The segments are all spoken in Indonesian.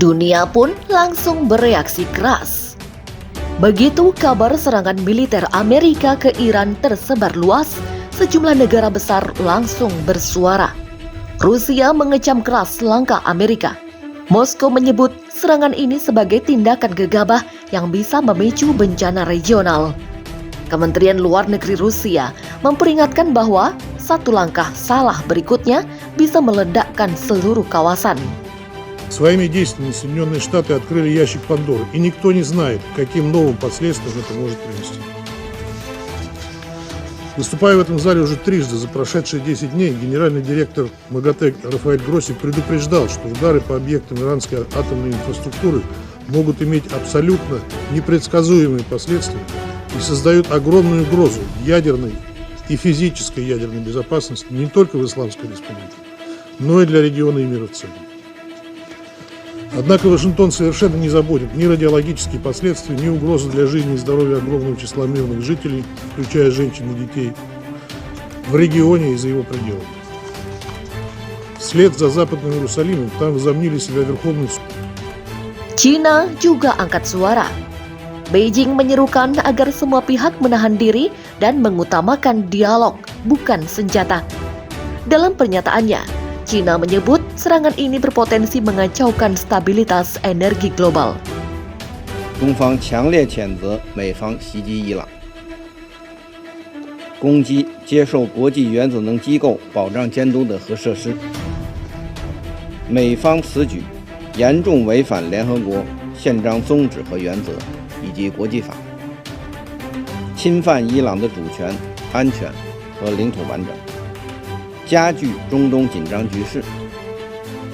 Dunia pun langsung bereaksi keras. Begitu kabar serangan militer Amerika ke Iran tersebar luas, sejumlah negara besar langsung bersuara. Rusia mengecam keras langkah Amerika. Moskow menyebut serangan ini sebagai tindakan gegabah yang bisa memicu bencana regional. Kementerian Luar Negeri Rusia memperingatkan bahwa satu langkah salah berikutnya bisa meledakkan seluruh kawasan. Своими действиями Соединенные Штаты открыли ящик Пандоры, и никто не знает, каким новым последствиям это может привести. Выступая в этом зале уже трижды за прошедшие 10 дней, генеральный директор МАГАТЭ Рафаэль Гроссик предупреждал, что удары по объектам иранской атомной инфраструктуры могут иметь абсолютно непредсказуемые последствия и создают огромную угрозу ядерной и физической ядерной безопасности не только в Исламской Республике, но и для региона и мира в целом. Однако Вашингтон совершенно не заботит ни радиологические последствия, ни угрозы для жизни и здоровья огромного числа мирных жителей, включая женщин и детей, в регионе и за его пределами. Вслед за Западным Иерусалимом там возомнили себя Верховным Судом. China juga angkat suara. Beijing menyerukan agar semua pihak menahan diri dan mengutamakan dialog, bukan senjata. Dalam pernyataannya, China menyebut serangan ini berpotensi mengacaukan stabilitas energi global. 中方强烈谴责美方袭击伊朗，攻击接受国际原子能机构保障监督的核设施。美方此举严重违反联合国宪章宗旨和原则以及国际法，侵犯伊朗的主权、安全和领土完整，加剧中东紧张局势，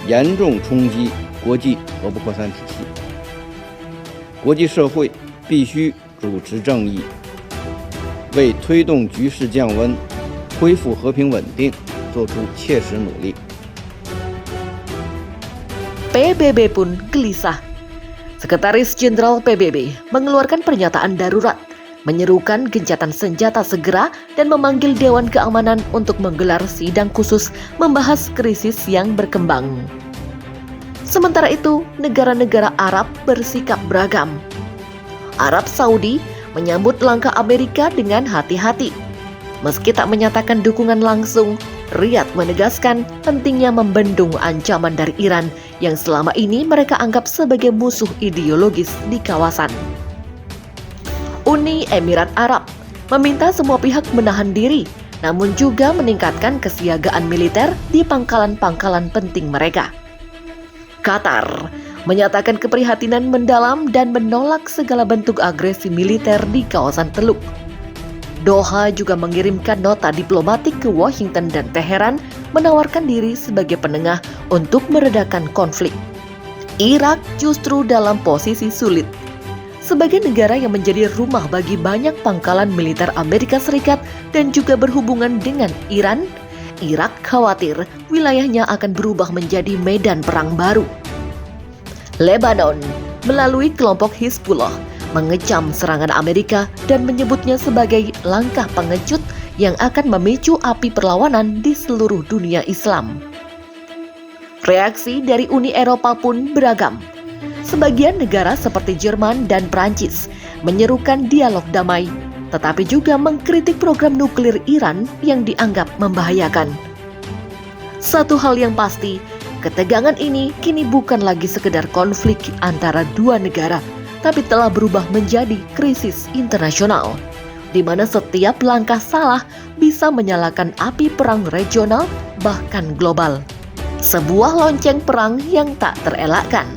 严重冲击国际核不扩散体系。国际社会必须主持正义，为推动局势降温、恢复和平稳定做出切实努力。 PBB pun gelisah. Sekretaris Jenderal PBB mengeluarkan pernyataan darurat, menyerukan gencatan senjata segera dan memanggil Dewan Keamanan untuk menggelar sidang khusus membahas krisis yang berkembang. Sementara itu, negara-negara Arab bersikap beragam. Arab Saudi menyambut langkah Amerika dengan hati-hati. Meski tak menyatakan dukungan langsung, Riyadh menegaskan pentingnya membendung ancaman dari Iran yang selama ini mereka anggap sebagai musuh ideologis di kawasan. Uni Emirat Arab meminta semua pihak menahan diri, namun juga meningkatkan kesiagaan militer di pangkalan-pangkalan penting mereka. Qatar menyatakan keprihatinan mendalam dan menolak segala bentuk agresi militer di kawasan Teluk. Doha juga mengirimkan nota diplomatik ke Washington dan Teheran menawarkan diri sebagai penengah untuk meredakan konflik. Irak justru dalam posisi sulit. Sebagai negara yang menjadi rumah bagi banyak pangkalan militer Amerika Serikat dan juga berhubungan dengan Iran, Irak khawatir wilayahnya akan berubah menjadi medan perang baru. Lebanon melalui kelompok Hizbullah mengecam serangan Amerika dan menyebutnya sebagai langkah pengecut yang akan memicu api perlawanan di seluruh dunia Islam. Reaksi dari Uni Eropa pun beragam. Sebagian negara seperti Jerman dan Prancis menyerukan dialog damai, tetapi juga mengkritik program nuklir Iran yang dianggap membahayakan. Satu hal yang pasti, ketegangan ini kini bukan lagi sekedar konflik antara dua negara, tapi telah berubah menjadi krisis internasional, di mana setiap langkah salah bisa menyalakan api perang regional bahkan global. Sebuah lonceng perang yang tak terelakkan.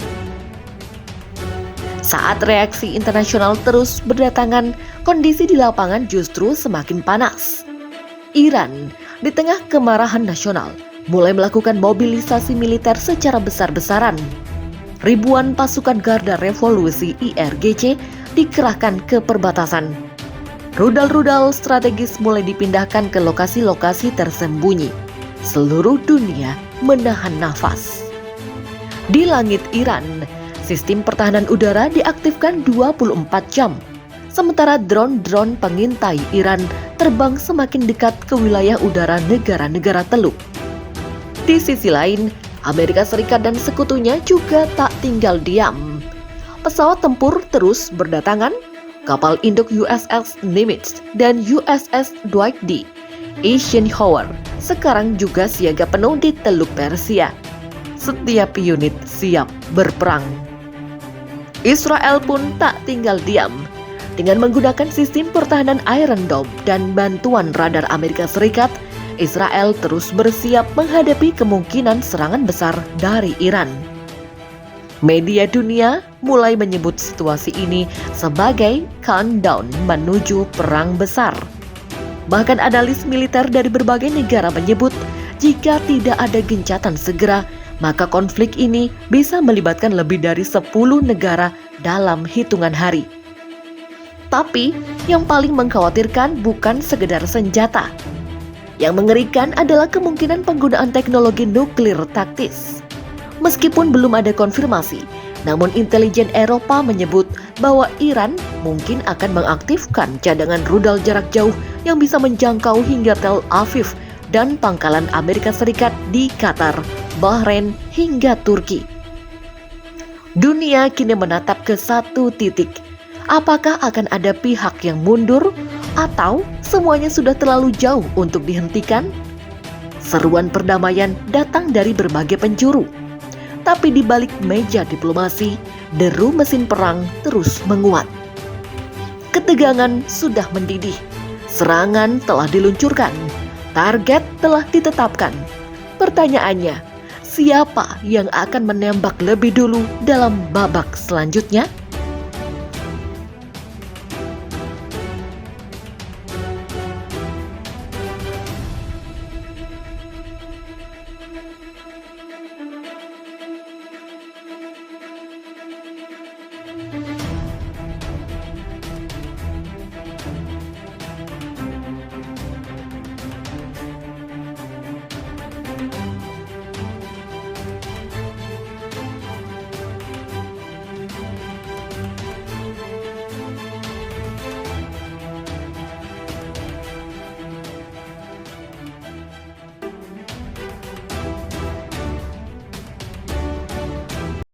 Saat reaksi internasional terus berdatangan, kondisi di lapangan justru semakin panas. Iran, di tengah kemarahan nasional, mulai melakukan mobilisasi militer secara besar-besaran. Ribuan pasukan Garda Revolusi IRGC dikerahkan ke perbatasan. Rudal-rudal strategis mulai dipindahkan ke lokasi-lokasi tersembunyi. Seluruh dunia menahan nafas. Di langit Iran, sistem pertahanan udara diaktifkan 24 jam. Sementara drone-drone pengintai Iran terbang semakin dekat ke wilayah udara negara-negara Teluk. Di sisi lain, Amerika Serikat dan sekutunya juga tak tinggal diam. Pesawat tempur terus berdatangan, kapal induk USS Nimitz dan USS Dwight D. Eisenhower sekarang juga siaga penuh di Teluk Persia. Setiap unit siap berperang. Israel pun tak tinggal diam. Dengan menggunakan sistem pertahanan Iron Dome dan bantuan radar Amerika Serikat, Israel terus bersiap menghadapi kemungkinan serangan besar dari Iran. Media dunia mulai menyebut situasi ini sebagai countdown menuju perang besar. Bahkan analis militer dari berbagai negara menyebut jika tidak ada gencatan segera, maka konflik ini bisa melibatkan lebih dari 10 negara dalam hitungan hari. Tapi yang paling mengkhawatirkan bukan sekedar senjata. Yang mengerikan adalah kemungkinan penggunaan teknologi nuklir taktis. Meskipun belum ada konfirmasi, namun intelijen Eropa menyebut bahwa Iran mungkin akan mengaktifkan cadangan rudal jarak jauh yang bisa menjangkau hingga Tel Aviv dan pangkalan Amerika Serikat di Qatar, Bahrain, hingga Turki. Dunia kini menatap ke satu titik. Apakah akan ada pihak yang mundur atau semuanya sudah terlalu jauh untuk dihentikan? Seruan perdamaian datang dari berbagai penjuru. Tapi di balik meja diplomasi, deru mesin perang terus menguat. Ketegangan sudah mendidih. Serangan telah diluncurkan. Target telah ditetapkan. Pertanyaannya, siapa yang akan menembak lebih dulu dalam babak selanjutnya?